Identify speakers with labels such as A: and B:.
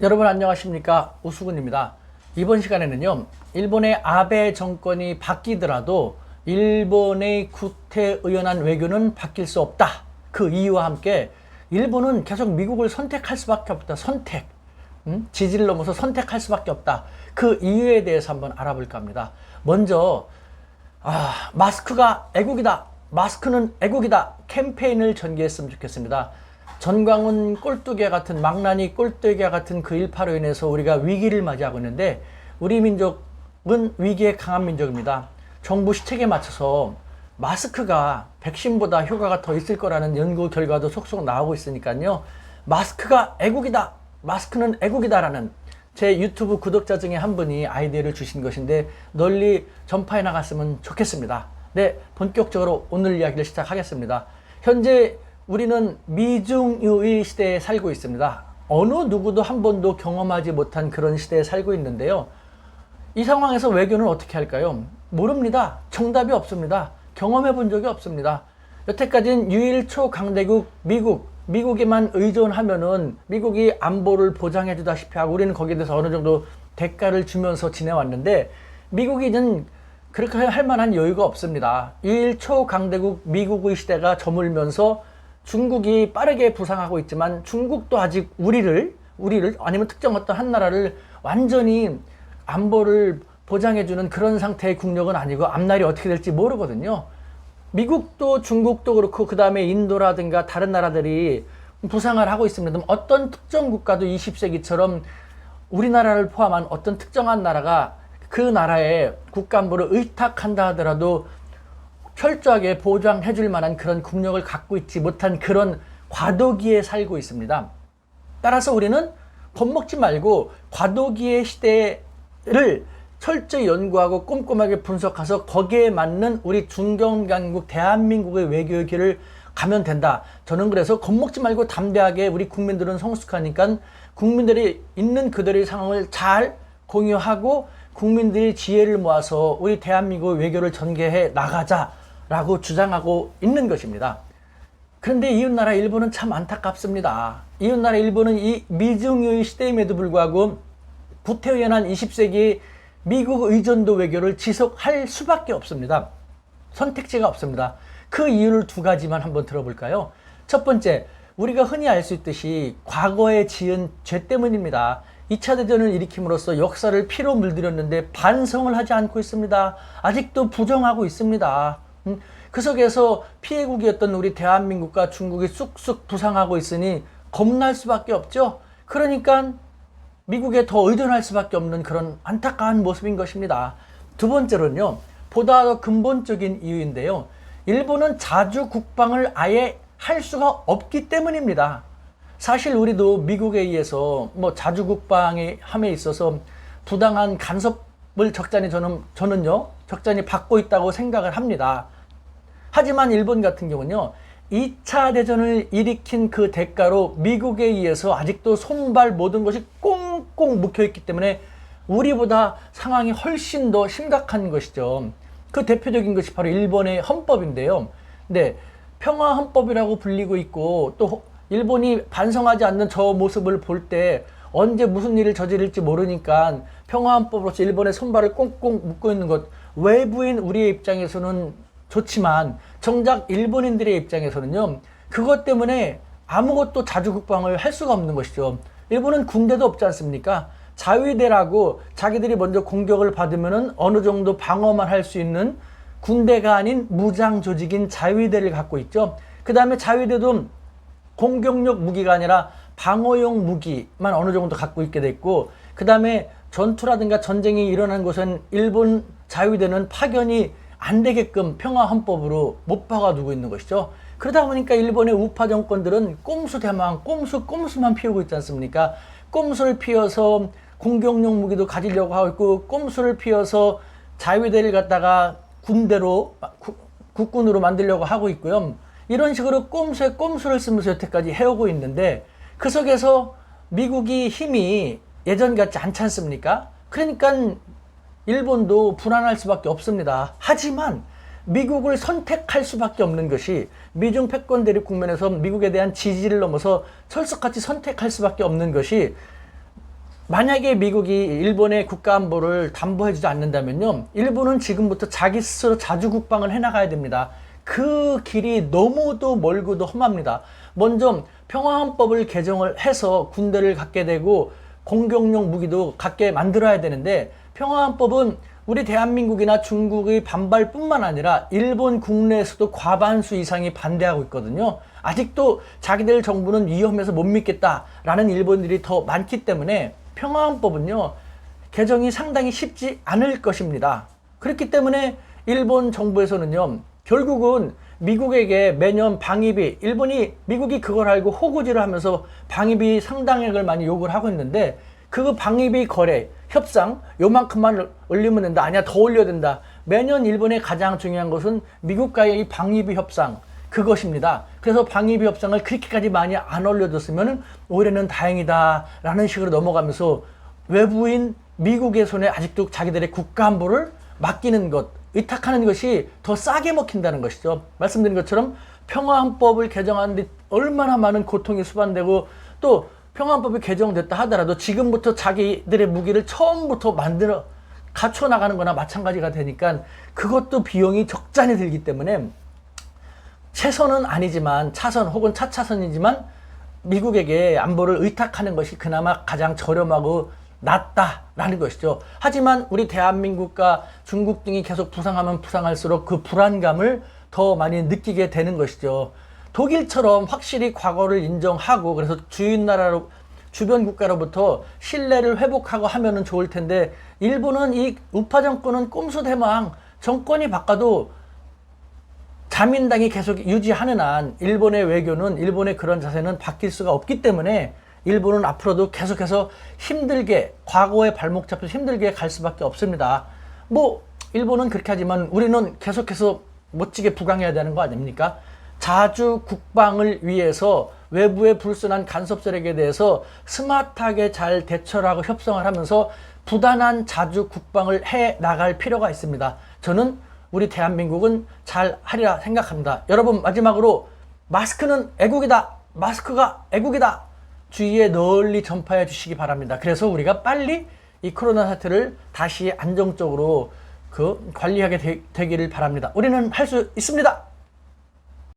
A: 여러분 안녕하십니까, 우수근입니다. 이번 시간에는요, 일본의 아베 정권이 바뀌더라도 일본의 구태의연한 외교는 바뀔 수 없다. 그 이유와 함께 일본은 계속 미국을 선택할 수밖에 없다. 지지를 넘어서 선택할 수밖에 없다. 그 이유에 대해서 한번 알아볼까 합니다. 먼저 마스크가 애국이다, 마스크는 애국이다 캠페인을 전개했으면 좋겠습니다. 전광훈 꼴뚜기 같은, 망나니 꼴뚜기 같은 그 일파로 인해서 우리가 위기를 맞이하고 있는데, 우리 민족은 위기에 강한 민족입니다. 정부 시책에 맞춰서 마스크가 백신보다 효과가 더 있을 거라는 연구 결과도 속속 나오고 있으니까요, 마스크가 애국이다, 마스크는 애국이다라는 제 유튜브 구독자 중에 한 분이 아이디어를 주신 것인데 널리 전파해 나갔으면 좋겠습니다. 네, 본격적으로 오늘 이야기를 시작하겠습니다. 현재 우리는 미중유의 시대에 살고 있습니다. 어느 누구도 한 번도 경험하지 못한 그런 시대에 살고 있는데요, 이 상황에서 외교는 어떻게 할까요? 모릅니다. 정답이 없습니다. 경험해 본 적이 없습니다. 여태까지는 유일 초강대국 미국에만 의존하면은 미국이 안보를 보장해 주다시피 하고 우리는 거기에 대해서 어느 정도 대가를 주면서 지내왔는데, 미국이는 그렇게 할 만한 여유가 없습니다. 유일 초강대국 미국의 시대가 저물면서 중국이 빠르게 부상하고 있지만, 중국도 아직 우리를 아니면 특정 어떤 한 나라를 완전히 안보를 보장해주는 그런 상태의 국력은 아니고 앞날이 어떻게 될지 모르거든요. 미국도 중국도 그렇고 그 다음에 인도라든가 다른 나라들이 부상을 하고 있습니다. 어떤 특정 국가도 20세기처럼 우리나라를 포함한 어떤 특정한 나라가 그 나라의 국가안보를 의탁한다 하더라도 철저하게 보장해 줄 만한 그런 국력을 갖고 있지 못한 그런 과도기에 살고 있습니다. 따라서 우리는 겁먹지 말고 과도기의 시대를 철저히 연구하고 꼼꼼하게 분석해서 거기에 맞는 우리 중견강국 대한민국의 외교의 길을 가면 된다. 저는 그래서 겁먹지 말고 담대하게, 우리 국민들은 성숙하니까 국민들이 있는 그들의 상황을 잘 공유하고 국민들이 지혜를 모아서 우리 대한민국 외교를 전개해 나가자라고 주장하고 있는 것입니다. 그런데 이웃나라 일본은 참 안타깝습니다. 이웃나라 일본은 이 미중유의 시대임에도 불구하고 구태의연한 20세기 미국 의존도 외교를 지속할 수밖에 없습니다. 선택지가 없습니다. 그 이유를 두 가지만 한번 들어볼까요? 첫 번째, 우리가 흔히 알 수 있듯이 과거에 지은 죄 때문입니다. 2차 대전을 일으킴으로써 역사를 피로 물들였는데 반성을 하지 않고 있습니다. 아직도 부정하고 있습니다. 그 속에서 피해국이었던 우리 대한민국과 중국이 쑥쑥 부상하고 있으니 겁날 수밖에 없죠. 그러니까 미국에 더 의존할 수밖에 없는 그런 안타까운 모습인 것입니다. 두 번째로는요, 보다 더 근본적인 이유인데요, 일본은 자주 국방을 아예 할 수가 없기 때문입니다. 사실 우리도 미국에 의해서 자주 국방에 함에 있어서 부당한 간섭을 저는요 적잖이 받고 있다고 생각을 합니다. 하지만 일본 같은 경우는요, 2차 대전을 일으킨 그 대가로 미국에 의해서 아직도 손발 모든 것이 꽁꽁 묵혀있기 때문에 우리보다 상황이 훨씬 더 심각한 것이죠. 그 대표적인 것이 바로 일본의 헌법인데요. 네, 평화 헌법이라고 불리고 있고, 또 일본이 반성하지 않는 저 모습을 볼 때 언제 무슨 일을 저지를지 모르니까 평화 헌법으로서 일본의 손발을 꽁꽁 묶고 있는 것, 외부인 우리의 입장에서는 좋지만 정작 일본인들의 입장에서는요, 그것 때문에 아무것도 자주 국방을 할 수가 없는 것이죠. 일본은 군대도 없지 않습니까? 자위대라고 자기들이 먼저 공격을 받으면은 어느 정도 방어만 할 수 있는 군대가 아닌 무장 조직인 자위대를 갖고 있죠. 그 다음에 자위대도 공격용 무기가 아니라 방어용 무기만 어느 정도 갖고 있게 됐고, 그 다음에 전투라든가 전쟁이 일어난 곳은 일본 자위대는 파견이 안 되게끔 평화 헌법으로 못 박아두고 있는 것이죠. 그러다 보니까 일본의 우파 정권들은 꼼수 대망, 꼼수만 피우고 있지 않습니까? 꼼수를 피워서 공격용 무기도 가지려고 하고 있고, 꼼수를 피워서 자위대를 갖다가 군대로, 국군으로 만들려고 하고 있고요. 이런 식으로 꼼수에 꼼수를 쓰면서 여태까지 해오고 있는데, 그 속에서 미국이 힘이 예전 같지 않지 않습니까? 그러니까 일본도 불안할 수밖에 없습니다. 하지만 미국을 선택할 수밖에 없는 것이, 미중 패권 대립 국면에서 미국에 대한 지지를 넘어서 철석같이 선택할 수밖에 없는 것이 만약에 미국이 일본의 국가 안보를 담보해주지 않는다면요, 일본은 지금부터 자기 스스로 자주 국방을 해나가야 됩니다. 그 길이 너무도 멀고도 험합니다. 먼저 평화헌법을 개정을 해서 군대를 갖게 되고 공격용 무기도 갖게 만들어야 되는데, 평화헌법은 우리 대한민국이나 중국의 반발뿐만 아니라 일본 국내에서도 과반수 이상이 반대하고 있거든요. 아직도 자기들 정부는 위험해서 못 믿겠다라는 일본인들이 더 많기 때문에 평화헌법은요, 개정이 상당히 쉽지 않을 것입니다. 그렇기 때문에 일본 정부에서는요, 결국은 미국에게 매년 방위비, 일본이 미국이 그걸 알고 호구질을 하면서 방위비 상당액을 많이 요구를 하고 있는데, 그 방위비 거래 협상 요만큼만 올리면 된다, 아니야 더 올려야 된다. 매년 일본의 가장 중요한 것은 미국과의 이 방위비 협상, 그것입니다. 그래서 방위비 협상을 그렇게까지 많이 안 올려줬으면 올해는 다행이다 라는 식으로 넘어가면서 외부인 미국의 손에 아직도 자기들의 국가 안보를 맡기는 것, 의탁하는 것이 더 싸게 먹힌다는 것이죠. 말씀드린 것처럼 평화헌법을 개정하는데 얼마나 많은 고통이 수반되고, 또 평화헌법이 개정됐다 하더라도 지금부터 자기들의 무기를 처음부터 만들어 갖춰 나가는 거나 마찬가지가 되니까 그것도 비용이 적잖이 들기 때문에 최선은 아니지만 차선 혹은 차차선이지만 미국에게 안보를 의탁하는 것이 그나마 가장 저렴하고 낫다라는 것이죠. 하지만 우리 대한민국과 중국 등이 계속 부상하면 부상할수록 그 불안감을 더 많이 느끼게 되는 것이죠. 독일처럼 확실히 과거를 인정하고 그래서 주변 국가로부터 신뢰를 회복하고 하면은 좋을 텐데, 일본은 이 우파 정권은 꼼수대망 정권이 바꿔도 자민당이 계속 유지하는 한 일본의 외교는, 일본의 그런 자세는 바뀔 수가 없기 때문에 일본은 앞으로도 계속해서 힘들게, 과거에 발목 잡혀서 힘들게 갈 수밖에 없습니다. 뭐 일본은 그렇게 하지만 우리는 계속해서 멋지게 부강해야 되는 거 아닙니까? 자주 국방을 위해서 외부의 불순한 간섭 세력에 대해서 스마트하게 잘 대처를 하고 협상을 하면서 부단한 자주 국방을 해 나갈 필요가 있습니다. 저는 우리 대한민국은 잘 하리라 생각합니다. 여러분, 마지막으로 마스크는 애국이다, 마스크가 애국이다, 주위에 널리 전파해 주시기 바랍니다. 그래서 우리가 빨리 이 코로나 사태를 다시 안정적으로 관리하게 되기를 바랍니다. 우리는 할 수 있습니다.